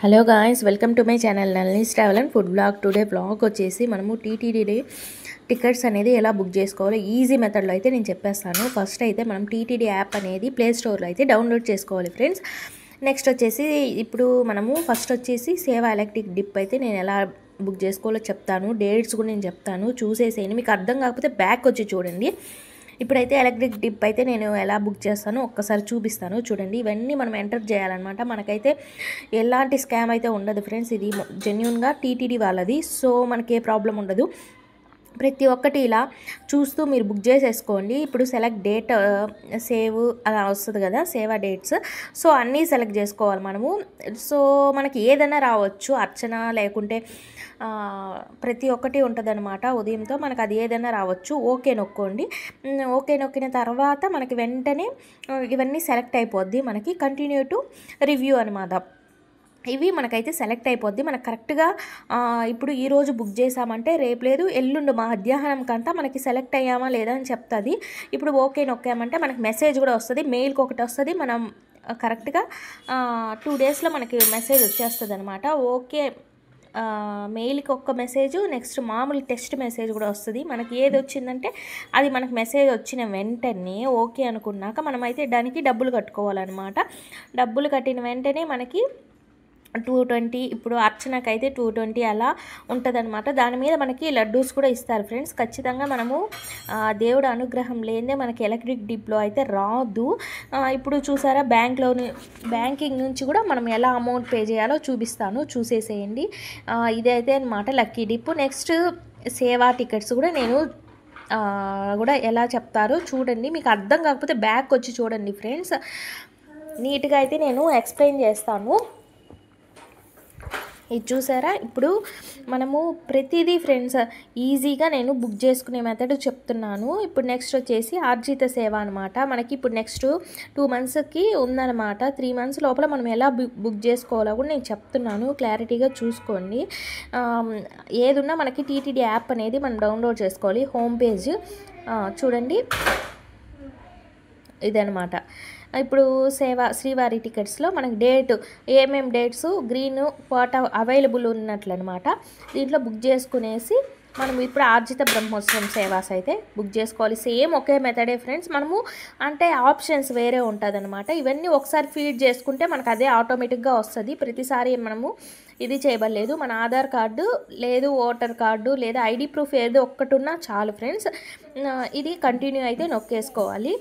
Hello guys, welcome to my channel Nalini's travel and food vlog. Today vlog వచ్చేసి మనము TTD tickets అనేది ఎలా book చేసుకోవాలో ఈజీ మెథడ్లో అయితే నేను చెప్పేస్తాను. ఫస్ట్ అయితే మనం టీటీడీ యాప్ అనేది ప్లే స్టోర్లో అయితే డౌన్లోడ్ చేసుకోవాలి ఫ్రెండ్స్. నెక్స్ట్ వచ్చేసి ఇప్పుడు మనము ఫస్ట్ వచ్చేసి సేవా ఎలక్ట్రిక్ డిప్ అయితే నేను ఎలా బుక్ చేసుకోవాలో చెప్తాను. డేట్స్ కూడా నేను చెప్తాను, చూసేసేయండి. మీకు అర్థం కాకపోతే బ్యాక్ వచ్చి చూడండి. ఇప్పుడైతే ఎలక్ట్రిక్ డిప్ అయితే నేను ఎలా బుక్ చేస్తానో ఒక్కసారి చూపిస్తాను చూడండి. ఇవన్నీ మనం ఎంటర్ చేయాలన్నమాట. మనకైతే ఎలాంటి స్కామ్ అయితే ఉండదు ఫ్రెండ్స్. ఇది జెన్యూన్గా టీటీడీ వాళ్ళది, సో మనకి ఏ ప్రాబ్లం ఉండదు. ప్రతి ఒక్కటి ఇలా చూస్తూ మీరు బుక్ చేసేసుకోండి. ఇప్పుడు సెలెక్ట్ డేట్, సేవ్ అలా వస్తుంది కదా, సేవా డేట్స్. సో అన్నీ సెలెక్ట్ చేసుకోవాలి మనము. సో మనకి ఏదైనా రావచ్చు, అర్చన లేకుంటే ప్రతి ఒక్కటి ఉంటుందన్నమాట. ఉదయంతో మనకు అది ఏదైనా రావచ్చు. ఓకే నొక్కోండి. ఓకే నొక్కిన తర్వాత మనకి వెంటనే ఇవన్నీ సెలెక్ట్ అయిపోద్ది. మనకి కంటిన్యూ టు రివ్యూ అనమాట. ఇవి మనకైతే సెలెక్ట్ అయిపోద్ది. మనకు కరెక్ట్గా ఇప్పుడు ఈరోజు బుక్ చేసామంటే రేపు లేదు ఎల్లుండి మధ్యాహ్నంకంతా మనకి సెలెక్ట్ అయ్యామా లేదా అని చెప్తుంది. ఇప్పుడు ఓకే నొక్కామంటే మనకి మెసేజ్ కూడా వస్తుంది, మెయిల్కి ఒకటి వస్తుంది. మనం కరెక్ట్గా 2 డేస్లో మనకి మెసేజ్ వచ్చేస్తుంది అనమాట. ఓకే మెయిల్కి ఒక్క మెసేజ్, నెక్స్ట్ మామూలు టెస్ట్ మెసేజ్ కూడా వస్తుంది. మనకి ఏది వచ్చిందంటే అది మనకు మెసేజ్ వచ్చిన వెంటనే ఓకే అనుకున్నాక మనమైతే దానికి డబ్బులు కట్టుకోవాలన్నమాట. డబ్బులు కట్టిన వెంటనే మనకి 220, ఇప్పుడు అర్చనకైతే 220 అలా ఉంటుందన్నమాట. దాని మీద మనకి లడ్డూస్ కూడా ఇస్తారు ఫ్రెండ్స్. ఖచ్చితంగా మనము దేవుడు అనుగ్రహం లేదే మనకి ఎలక్ట్రిక్ డిప్లో అయితే రాదు. ఇప్పుడు చూసారా, బ్యాంకింగ్ నుంచి కూడా మనం ఎలా అమౌంట్ పే చేయాలో చూపిస్తాను, చూసేసేయండి. ఇదైతే అనమాట లక్కీ డిప్. నెక్స్ట్ సేవా టికెట్స్ కూడా నేను కూడా ఎలా చెప్తారో చూడండి. మీకు అర్థం కాకపోతే బ్యాక్ వచ్చి చూడండి ఫ్రెండ్స్. నీట్గా అయితే నేను ఎక్స్ప్లెయిన్ చేస్తాను. ఇది చూసారా, ఇప్పుడు మనము ప్రతిదీ ఫ్రెండ్స్ ఈజీగా నేను బుక్ చేసుకునే మెథడ్ చెప్తున్నాను. ఇప్పుడు నెక్స్ట్ వచ్చేసి ఆర్జిత సేవ అనమాట. మనకి ఇప్పుడు నెక్స్ట్ 2 మంత్స్కి ఉందన్నమాట. 3 మంత్స్ లోపల మనం ఎలా బుక్ చేసుకోవాలో కూడా నేను చెప్తున్నాను, క్లారిటీగా చూసుకోండి. ఏదున్నా మనకి టీటీడీ యాప్ అనేది మనం డౌన్లోడ్ చేసుకోవాలి. హోమ్ పేజ్ చూడండి, ఇదనమాట. ఇప్పుడు శ్రీవారి టికెట్స్లో మనకి డేట్ ఏమేమి డేట్స్ గ్రీన్ క్వాటా అవైలబుల్ ఉన్నట్లు అనమాట. దీంట్లో బుక్ చేసుకునేసి మనం ఇప్పుడు ఆర్జిత బ్రహ్మోత్సవం సేవాస్ అయితే బుక్ చేసుకోవాలి. సేమ్ ఒకే మెథడే ఫ్రెండ్స్. మనము అంటే ఆప్షన్స్ వేరే ఉంటుంది అనమాట. ఇవన్నీ ఒకసారి ఫీడ్ చేసుకుంటే మనకు అదే ఆటోమేటిక్గా వస్తుంది. ప్రతిసారి మనము ఇది చేయబడలేదు. మన ఆధార్ కార్డు లేదు, ఓటర్ కార్డు లేదా ఐడి ప్రూఫ్ ఏదో ఒక్కటి ఉన్నా చాలు ఫ్రెండ్స్. ఇది కంటిన్యూ అయితే నొక్కేసుకోవాలి.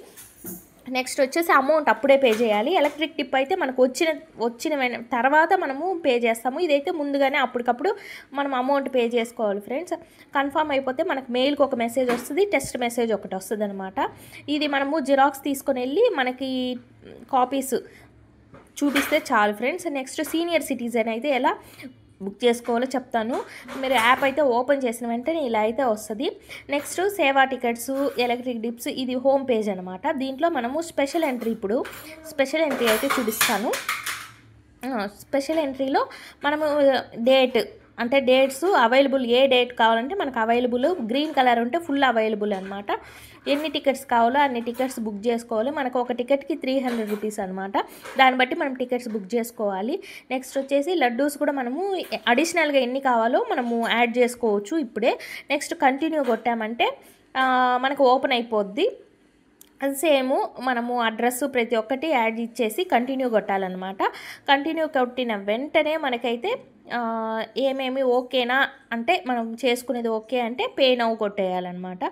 నెక్స్ట్ వచ్చేసి అమౌంట్ అప్పుడే పే చేయాలి. ఎలక్ట్రిక్ డిప్ అయితే మనకు వచ్చిన తర్వాత మనము పే చేస్తాము. ఇదైతే ముందుగానే అప్పటికప్పుడు మనం అమౌంట్ పే చేసుకోవాలి ఫ్రెండ్స్. కన్ఫర్మ్ అయిపోతే మనకు మెయిల్కి ఒక మెసేజ్ వస్తుంది, టెస్ట్ మెసేజ్ ఒకటి వస్తుంది అనమాట. ఇది మనము జిరాక్స్ తీసుకొని వెళ్ళి మనకి కాపీస్ చూపిస్తే చాలు ఫ్రెండ్స్. నెక్స్ట్ సీనియర్ సిటిజన్ అయితే ఎలా బుక్ చేసుకోవాలో చెప్తాను. మీరు యాప్ అయితే ఓపెన్ చేసిన వెంటనే ఇలా అయితే వస్తుంది. నెక్స్ట్ సేవా టికెట్స్, ఎలక్ట్రిక్ డిప్స్, ఇది హోమ్ పేజ్ అనమాట. దీంట్లో మనము స్పెషల్ ఎంట్రీ, ఇప్పుడు స్పెషల్ ఎంట్రీ అయితే చూపిస్తాను. స్పెషల్ ఎంట్రీలో మనము డేట్ అంటే డేట్స్ అవైలబుల్, ఏ డేట్ కావాలంటే మనకు అవైలబుల్, గ్రీన్ కలర్ ఉంటే ఫుల్ అవైలబుల్ అనమాట. ఎన్ని టికెట్స్ కావాలో అన్ని టికెట్స్ బుక్ చేసుకోవాలి. మనకు ఒక టికెట్కి 300 రూపీస్ అనమాట. దాన్ని బట్టి మనం టికెట్స్ బుక్ చేసుకోవాలి. నెక్స్ట్ వచ్చేసి లడ్డూస్ కూడా మనము అడిషనల్గా ఎన్ని కావాలో మనము యాడ్ చేసుకోవచ్చు ఇప్పుడే. నెక్స్ట్ కంటిన్యూ కొట్టామంటే మనకు ఓపెన్ అయిపోద్ది. అది సేమ్ మనము అడ్రస్ ప్రతి ఒక్కటి యాడ్ ఇచ్చేసి కంటిన్యూ కొట్టాలన్నమాట. కంటిన్యూ కొట్టిన వెంటనే మనకైతే ఏమేమి ఓకేనా అంటే మనం చేసుకునేది ఓకే అంటే పే నౌ కొట్టేయాలన్నమాట.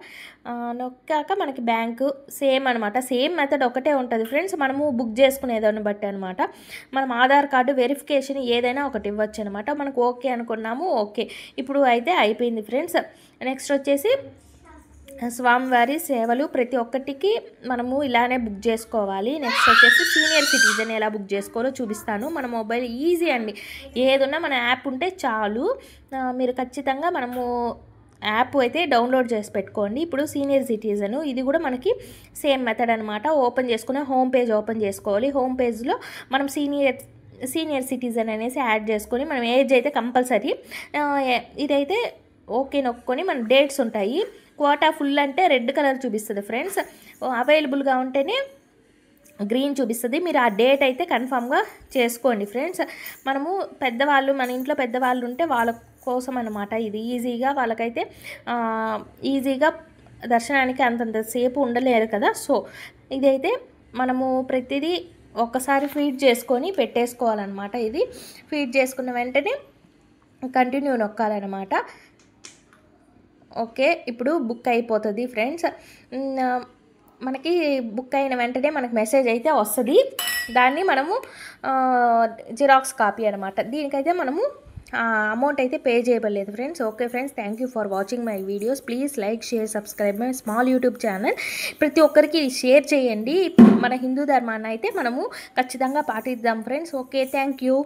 నొక్కాక మనకి బ్యాంకు సేమ్ అనమాట. సేమ్ మెథడ్ ఒకటే ఉంటుంది ఫ్రెండ్స్. మనము బుక్ చేసుకునేదాన్ని బట్టి అనమాట. మనం ఆధార్ కార్డు వెరిఫికేషన్ ఏదైనా ఒకటి ఇవ్వచ్చు అనమాట. మనకు ఓకే అనుకున్నాము, ఓకే. ఇప్పుడు అయితే అయిపోయింది ఫ్రెండ్స్. నెక్స్ట్ వచ్చేసి స్వామివారి సేవలు ప్రతి ఒక్కటికి మనము ఇలానే బుక్ చేసుకోవాలి. నెక్స్ట్ వచ్చేసి సీనియర్ సిటిజన్ ఎలా బుక్ చేసుకోవాలో చూపిస్తాను. మన మొబైల్ ఈజీ అండి, ఏదున్నా మన యాప్ ఉంటే చాలు. మీరు ఖచ్చితంగా మనము యాప్ అయితే డౌన్లోడ్ చేసి పెట్టుకోండి. ఇప్పుడు సీనియర్ సిటిజన్ ఇది కూడా మనకి సేమ్ మెథడ్ అనమాట. ఓపెన్ చేసుకునే హోమ్ పేజ్ ఓపెన్ చేసుకోవాలి. హోమ్ పేజ్లో మనం సీనియర్ సిటిజన్ అనేసి యాడ్ చేసుకొని మనం ఏజ్ అయితే కంపల్సరీ ఇదైతే ఓకే నొక్కొని మన డేట్స్ ఉంటాయి. క్వాటా ఫుల్ అంటే రెడ్ కలర్ చూపిస్తుంది ఫ్రెండ్స్. అవైలబుల్గా ఉంటేనే గ్రీన్ చూపిస్తుంది. మీరు ఆ డేట్ అయితే కన్ఫామ్గా చేసుకోండి ఫ్రెండ్స్. మనము పెద్దవాళ్ళు, మన ఇంట్లో పెద్దవాళ్ళు ఉంటే వాళ్ళ కోసం అన్నమాట ఇది. ఈజీగా వాళ్ళకైతే ఈజీగా దర్శనానికి అంతంతసేపు ఉండలేరు కదా. సో ఇదైతే మనము ప్రతిదీ ఒక్కసారి ఫీడ్ చేసుకొని పెట్టేసుకోవాలన్నమాట. ఇది ఫీడ్ చేసుకున్న వెంటనే కంటిన్యూ నొక్కాలన్నమాట. ఓకే, ఇప్పుడు బుక్ అయిపోతుంది ఫ్రెండ్స్. మనకి బుక్ అయిన వెంటనే మనకు మెసేజ్ అయితే వస్తుంది. దాన్ని మనము జిరాక్స్ కాపీ అనమాట. దీనికైతే మనము అమౌంట్ అయితే పే చేయబడలేదు friends. Okay friends, thank you for watching my videos. Please like, share, subscribe my small YouTube channel. ప్రతి ఒక్కరికి షేర్ చేయండి. మన హిందూ ధర్మాన్ని అయితే మనము ఖచ్చితంగా పాటిద్దాం ఫ్రెండ్స్. Okay, thank you.